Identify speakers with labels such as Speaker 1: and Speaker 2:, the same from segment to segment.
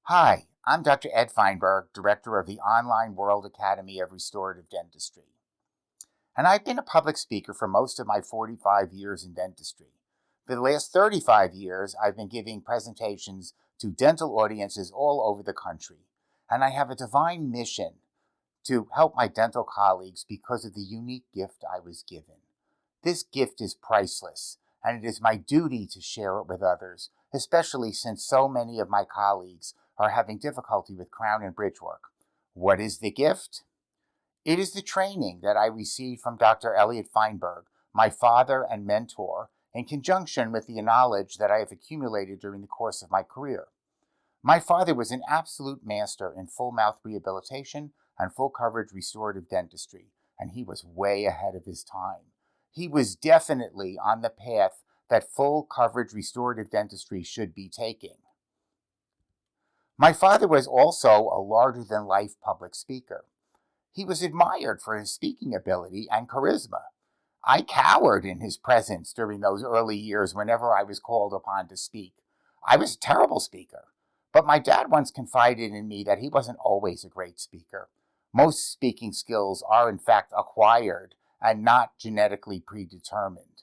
Speaker 1: Hi, I'm Dr. Ed Feinberg, Director of the online World Academy of Restorative Dentistry. And I've been a public speaker for most of my 45 years in dentistry. For the last 35 years, I've been giving presentations to dental audiences all over the country. And I have a divine mission to help my dental colleagues because of the unique gift I was given. This gift is priceless, and it is my duty to share it with others, especially since so many of my colleagues are having difficulty with crown and bridge work. What is the gift? It is the training that I received from Dr. Elliot Feinberg, my father and mentor, in conjunction with the knowledge that I have accumulated during the course of my career. My father was an absolute master in full mouth rehabilitation and full coverage restorative dentistry, and he was way ahead of his time. He was definitely on the path that full coverage restorative dentistry should be taking. My father was also a larger than life public speaker. He was admired for his speaking ability and charisma. I cowered in his presence during those early years whenever I was called upon to speak. I was a terrible speaker, but my dad once confided in me that he wasn't always a great speaker. Most speaking skills are, in fact, acquired and not genetically predetermined.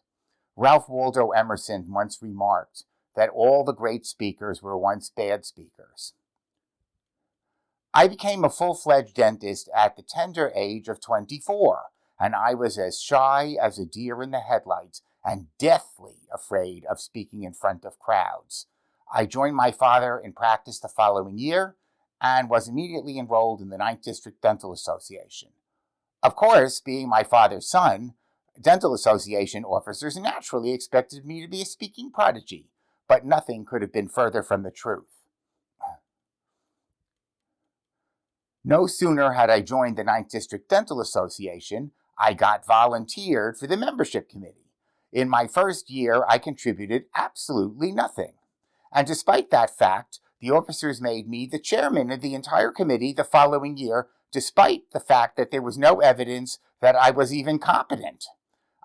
Speaker 1: Ralph Waldo Emerson once remarked that all the great speakers were once bad speakers. I became a full-fledged dentist at the tender age of 24, and I was as shy as a deer in the headlights and deathly afraid of speaking in front of crowds. I joined my father in practice the following year and was immediately enrolled in the Ninth District Dental Association. Of course, being my father's son, Dental Association officers naturally expected me to be a speaking prodigy, but nothing could have been further from the truth. No sooner had I joined the Ninth District Dental Association, I got volunteered for the membership committee. In my first year, I contributed absolutely nothing. And despite that fact, the officers made me the chairman of the entire committee the following year, despite the fact that there was no evidence that I was even competent.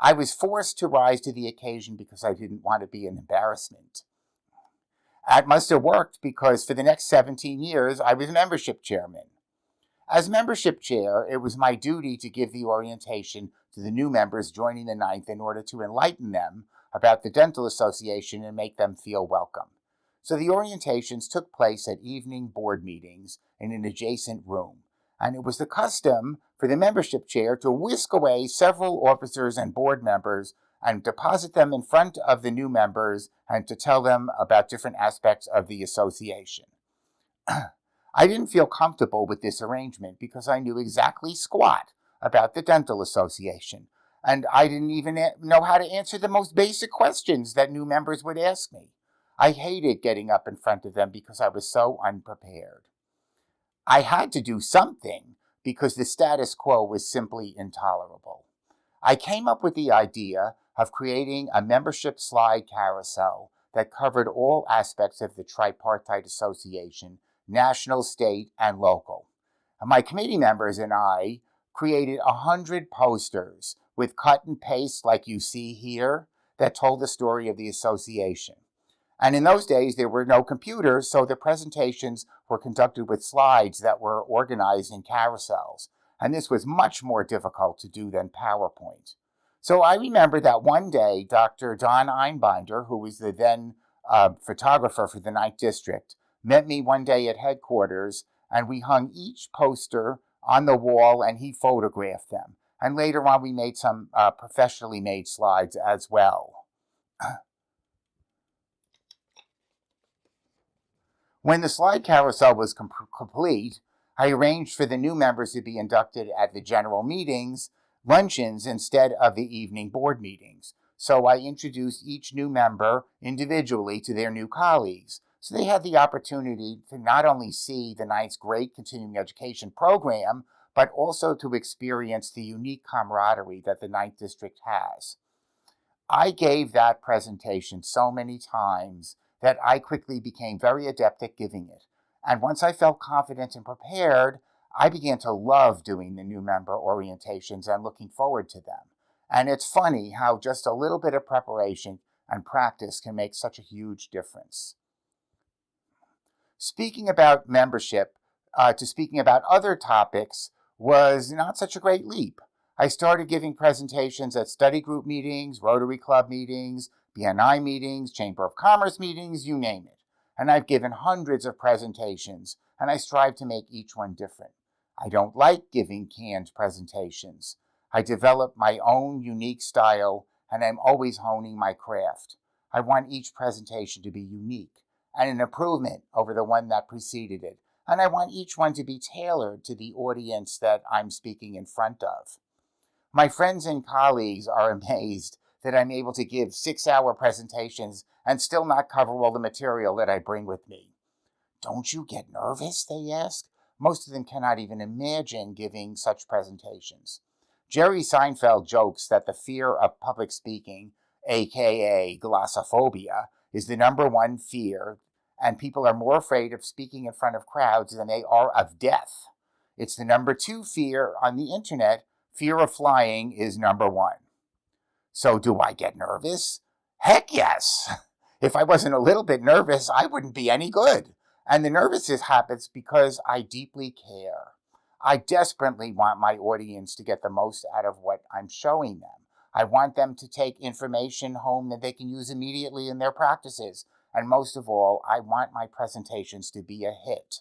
Speaker 1: I was forced to rise to the occasion because I didn't want to be an embarrassment. It must have worked because for the next 17 years, I was membership chairman. As membership chair, it was my duty to give the orientation to the new members joining the Ninth in order to enlighten them about the Dental Association and make them feel welcome. So the orientations took place at evening board meetings in an adjacent room, and it was the custom for the membership chair to whisk away several officers and board members and deposit them in front of the new members and to tell them about different aspects of the association. I didn't feel comfortable with this arrangement because I knew exactly squat about the Dental Association, and I didn't even know how to answer the most basic questions that new members would ask me. I hated getting up in front of them because I was so unprepared. I had to do something because the status quo was simply intolerable. I came up with the idea of creating a membership slide carousel that covered all aspects of the tripartite association, national, state, and local. My committee members and I created 100 posters with cut and paste like you see here that told the story of the association. And in those days, there were no computers, so the presentations were conducted with slides that were organized in carousels. And this was much more difficult to do than PowerPoint. So I remember that one day, Dr. Don Einbinder, who was the then photographer for the Ninth District, met me one day at headquarters, and we hung each poster on the wall, and he photographed them. And later on, we made some professionally made slides as well. When the slide carousel was complete, I arranged for the new members to be inducted at the general meetings, luncheons, instead of the evening board meetings. So I introduced each new member individually to their new colleagues. So they had the opportunity to not only see the Knight's great continuing education program, but also to experience the unique camaraderie that the Ninth District has. I gave that presentation so many times that I quickly became very adept at giving it. And once I felt confident and prepared, I began to love doing the new member orientations and looking forward to them. And it's funny how just a little bit of preparation and practice can make such a huge difference. Speaking about membership to speaking about other topics was not such a great leap. I started giving presentations at study group meetings, Rotary Club meetings, BNI meetings, Chamber of Commerce meetings, you name it. And I've given hundreds of presentations, and I strive to make each one different. I don't like giving canned presentations. I develop my own unique style, and I'm always honing my craft. I want each presentation to be unique and an improvement over the one that preceded it. And I want each one to be tailored to the audience that I'm speaking in front of. My friends and colleagues are amazed that I'm able to give 6-hour presentations and still not cover all the material that I bring with me. Don't you get nervous, they ask? Most of them cannot even imagine giving such presentations. Jerry Seinfeld jokes that the fear of public speaking, aka glossophobia, is the number one fear, and people are more afraid of speaking in front of crowds than they are of death. It's the number 2 fear on the internet. Fear of flying is number 1. So do I get nervous? Heck yes. If I wasn't a little bit nervous, I wouldn't be any good. And the nervousness happens because I deeply care. I desperately want my audience to get the most out of what I'm showing them. I want them to take information home that they can use immediately in their practices. And most of all, I want my presentations to be a hit.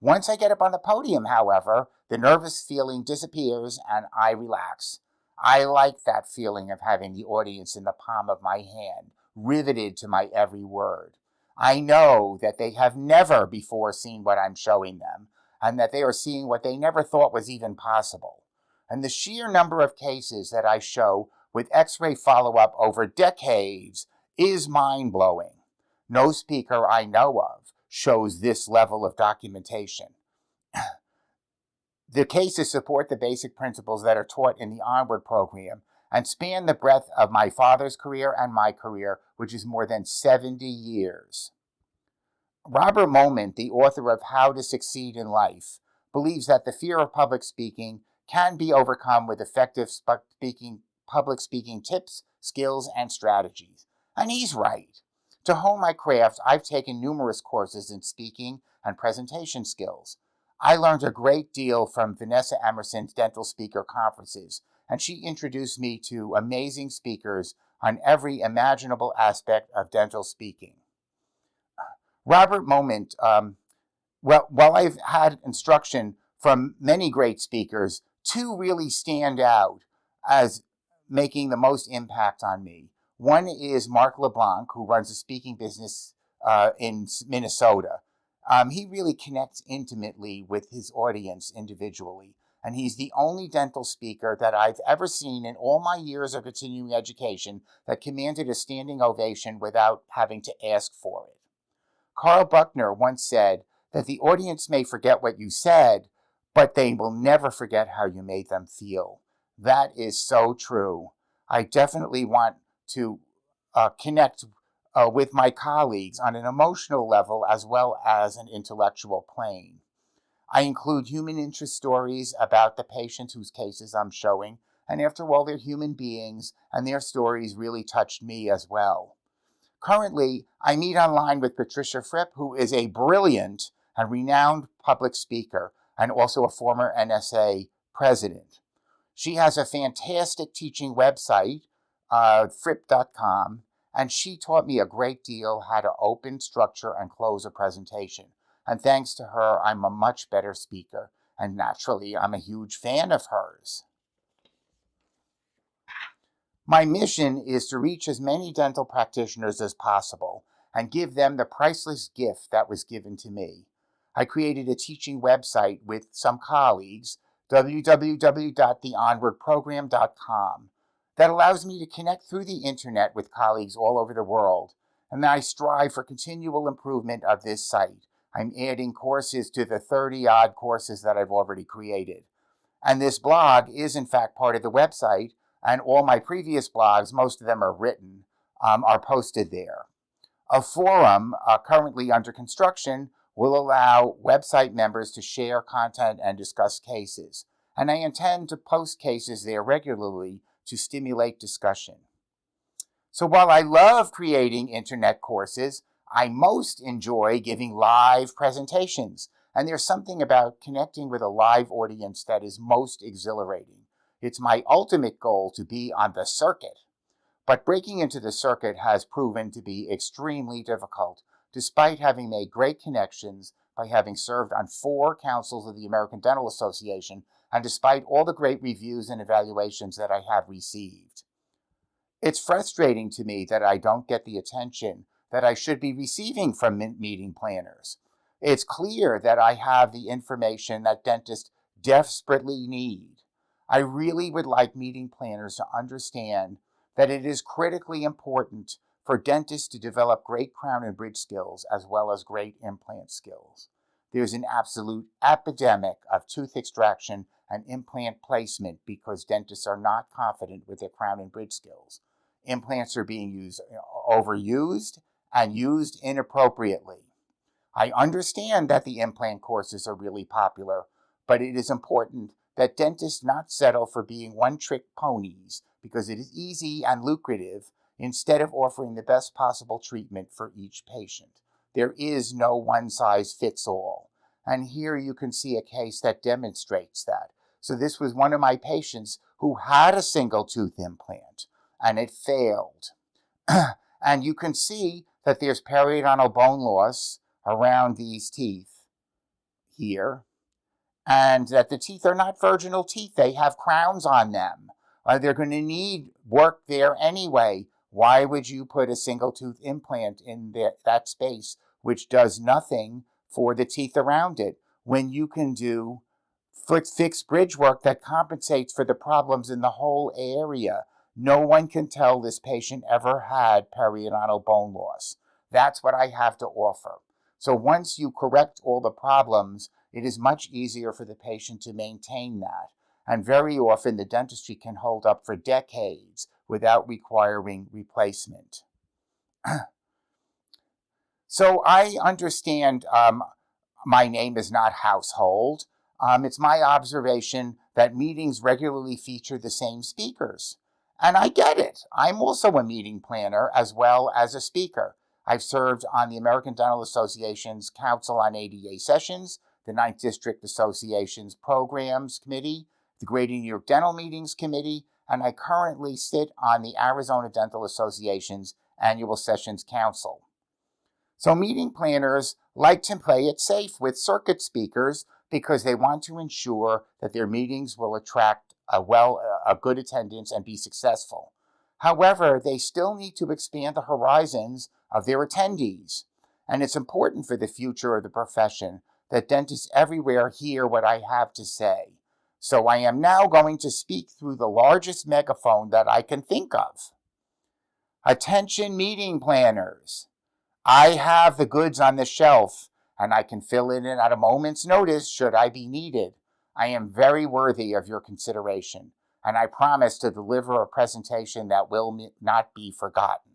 Speaker 1: Once I get up on the podium, however, the nervous feeling disappears and I relax. I like that feeling of having the audience in the palm of my hand, riveted to my every word. I know that they have never before seen what I'm showing them, and that they are seeing what they never thought was even possible. And the sheer number of cases that I show with X-ray follow-up over decades is mind-blowing. No speaker I know of shows this level of documentation. The cases support the basic principles that are taught in the Onward program and span the breadth of my father's career and my career, which is more than 70 years. Robert Moment, the author of How to Succeed in Life, believes that the fear of public speaking can be overcome with effective public speaking tips, skills, and strategies. And he's right. To hone my craft, I've taken numerous courses in speaking and presentation skills. I learned a great deal from Vanessa Emerson's dental speaker conferences, and she introduced me to amazing speakers on every imaginable aspect of dental speaking. Robert Moment, while I've had instruction from many great speakers, 2 really stand out as making the most impact on me. One is Mark LeBlanc, who runs a speaking business in Minnesota. He really connects intimately with his audience individually, and he's the only dental speaker that I've ever seen in all my years of continuing education that commanded a standing ovation without having to ask for it. Carl Buckner once said that the audience may forget what you said, but they will never forget how you made them feel. That is so true. I definitely want to connect with my colleagues on an emotional level as well as an intellectual plane. I include human interest stories about the patients whose cases I'm showing, and after all, they're human beings, and their stories really touched me as well. Currently, I meet online with Patricia Fripp, who is a brilliant and renowned public speaker and also a former NSA president. She has a fantastic teaching website, fripp.com, and she taught me a great deal how to open, structure, and close a presentation. And thanks to her, I'm a much better speaker, and naturally, I'm a huge fan of hers. My mission is to reach as many dental practitioners as possible and give them the priceless gift that was given to me. I created a teaching website with some colleagues, www.theonwardprogram.com, that allows me to connect through the internet with colleagues all over the world, and I strive for continual improvement of this site. I'm adding courses to the 30-odd courses that I've already created. And this blog is, in fact, part of the website, and all my previous blogs, most of them are written, are posted there. A forum currently under construction will allow website members to share content and discuss cases, and I intend to post cases there regularly to stimulate discussion. So while I love creating internet courses, I most enjoy giving live presentations, and there's something about connecting with a live audience that is most exhilarating. It's my ultimate goal to be on the circuit. But breaking into the circuit has proven to be extremely difficult, despite having made great connections by having served on 4 councils of the American Dental Association, and despite all the great reviews and evaluations that I have received. It's frustrating to me that I don't get the attention that I should be receiving from meeting planners. It's clear that I have the information that dentists desperately need. I really would like meeting planners to understand that it is critically important for dentists to develop great crown and bridge skills as well as great implant skills. There's an absolute epidemic of tooth extraction and implant placement because dentists are not confident with their crown and bridge skills. Implants are being overused and used inappropriately. I understand that the implant courses are really popular, but it is important that dentists not settle for being one-trick ponies because it is easy and lucrative instead of offering the best possible treatment for each patient. There is no one-size-fits-all. And here you can see a case that demonstrates that. So this was one of my patients who had a single tooth implant, and it failed. And you can see that there's periodontal bone loss around these teeth here, and that the teeth are not virginal teeth. They have crowns on them. They're going to need work there anyway. Why would you put a single tooth implant in that space, which does nothing for the teeth around it, when you can do fixed bridge work that compensates for the problems in the whole area? No one can tell this patient ever had periodontal bone loss. That's what I have to offer. So once you correct all the problems, it is much easier for the patient to maintain that. And very often the dentistry can hold up for decades without requiring replacement. So I understand my name is not household. It's my observation that meetings regularly feature the same speakers. And I get it. I'm also a meeting planner as well as a speaker. I've served on the American Dental Association's Council on ADA Sessions, the 9th District Association's Programs Committee, the Greater New York Dental Meetings Committee, and I currently sit on the Arizona Dental Association's Annual Sessions Council. So meeting planners like to play it safe with circuit speakers because they want to ensure that their meetings will attract a good attendance and be successful. However, they still need to expand the horizons of their attendees. And it's important for the future of the profession that dentists everywhere hear what I have to say. So I am now going to speak through the largest megaphone that I can think of. Attention meeting planners. I have the goods on the shelf, and I can fill it in at a moment's notice should I be needed. I am very worthy of your consideration, and I promise to deliver a presentation that will not be forgotten.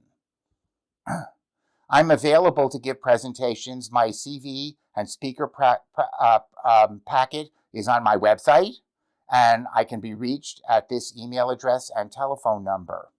Speaker 1: I'm available to give presentations. My CV and speaker packet is on my website, and I can be reached at this email address and telephone number.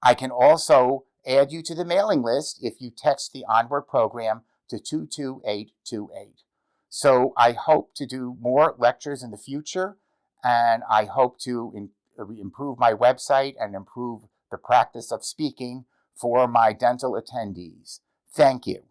Speaker 1: I can also add you to the mailing list if you text the Onward program to 22828. So I hope to do more lectures in the future, and I hope to improve my website and improve the practice of speaking for my dental attendees. Thank you.